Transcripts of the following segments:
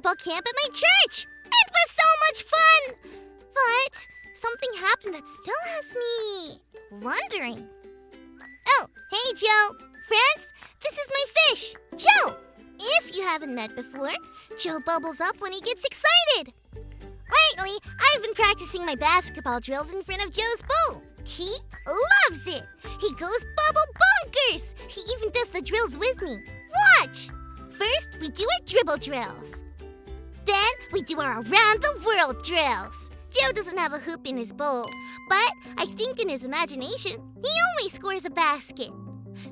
basketball camp at my church. It was so much fun. But something happened that still has me wondering. Oh, hey, Joe. Friends, this is my fish, Joe. If you haven't met before, Joe bubbles up when he gets excited. Lately, I've been practicing my basketball drills in front of Joe's bowl. He loves it. He goes bubble bonkers. He even does the drills with me. Watch. First, we do our dribble drills. Then, we do our around the world drills. Joe doesn't have a hoop in his bowl, but I think in his imagination, he only scores a basket.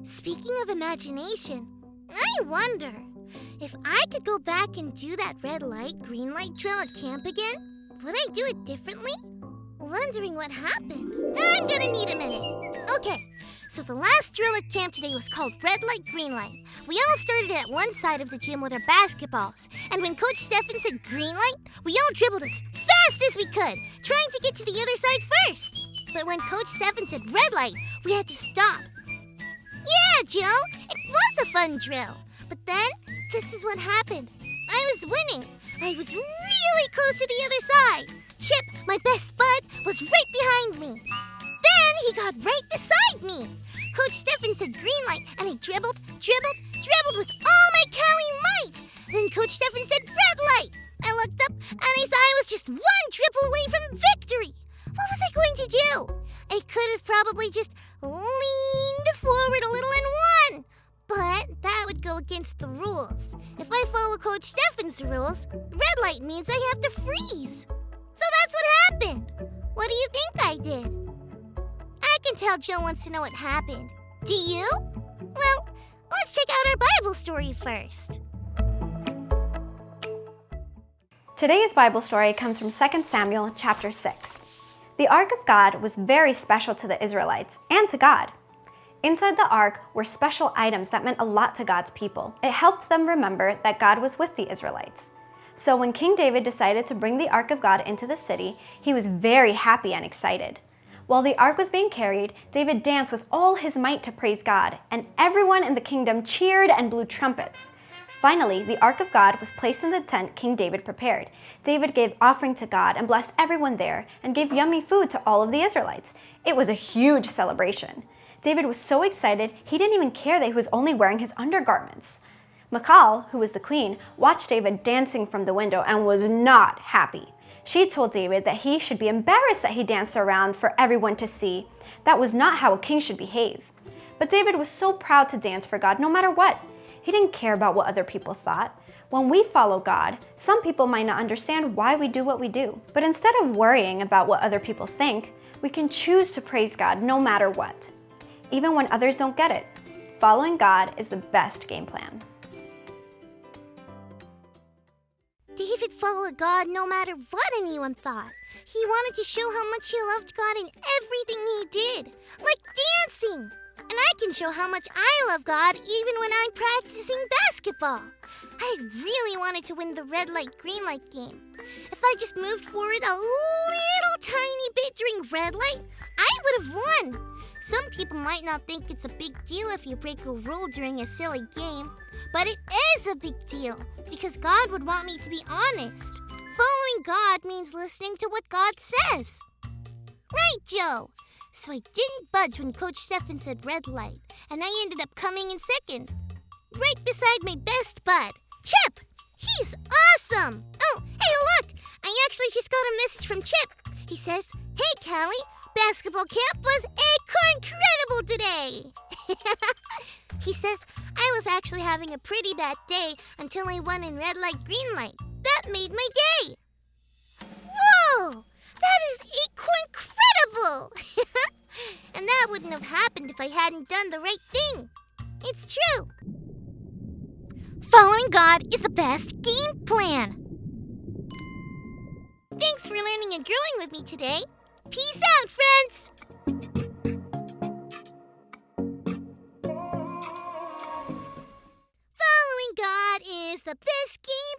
Speaking of imagination, I wonder if I could go back and do that red light, green light drill at camp again, would I do it differently? Wondering what happened. I'm gonna need a minute. Okay, so the last drill at camp today was called red light, green light. We all started at one side of the gym with our basketballs, and when Coach Stefan said green light, we all dribbled as fast as we could, trying to get to the other side first. But when Coach Stefan said red light, we had to stop. Yeah, Joe, it was a fun drill. But then, this is what happened. I was winning. I was really close to the other side. Chip, my best bud, was right behind me. Then he got right beside me. Coach Stefan said green light, and I dribbled with all my Cali might. Then Coach Stefan said red light. I looked up, and I saw I was just one dribble away from victory. What was I going to do? I could have probably just leaned forward a little and won. But that would go against the rules. If I follow Coach Stefan's rules, red light means I have to freeze. So that's what happened. What do you think I did? I can tell Joe wants to know what happened. Do you? Well, let's check out our Bible story first. Today's Bible story comes from 2 Samuel chapter 6. The Ark of God was very special to the Israelites and to God. Inside the ark were special items that meant a lot to God's people. It helped them remember that God was with the Israelites. So when King David decided to bring the Ark of God into the city, he was very happy and excited. While the ark was being carried, David danced with all his might to praise God, and everyone in the kingdom cheered and blew trumpets. Finally, the Ark of God was placed in the tent King David prepared. David gave offering to God and blessed everyone there, and gave yummy food to all of the Israelites. It was a huge celebration. David was so excited, he didn't even care that he was only wearing his undergarments. Michal, who was the queen, watched David dancing from the window and was not happy. She told David that he should be embarrassed that he danced around for everyone to see. That was not how a king should behave. But David was so proud to dance for God no matter what. He didn't care about what other people thought. When we follow God, some people might not understand why we do what we do. But instead of worrying about what other people think, we can choose to praise God no matter what. Even when others don't get it. Following God is the best game plan. David followed God no matter what anyone thought. He wanted to show how much he loved God in everything he did, like dancing. And I can show how much I love God even when I'm practicing basketball. I really wanted to win the red light, green light game. If I just moved forward a little tiny bit during red light, I would have won. Some people might not think it's a big deal if you break a rule during a silly game, but it is a big deal because God would want me to be honest. Following God means listening to what God says. Right, Joe? So I didn't budge when Coach Stefan said red light, and I ended up coming in second. Right beside my best bud, Chip. He's awesome. Oh, hey, look. I actually just got a message from Chip. He says, "Hey, Callie. Basketball camp was incredible today." He says, "I was actually having a pretty bad day until I won in red light, green light. That made my day." Whoa! That is incredible! And that wouldn't have happened if I hadn't done the right thing. It's true. Following God is the best game plan. Thanks for learning and growing with me today. Peace out, friends! Following God is the best game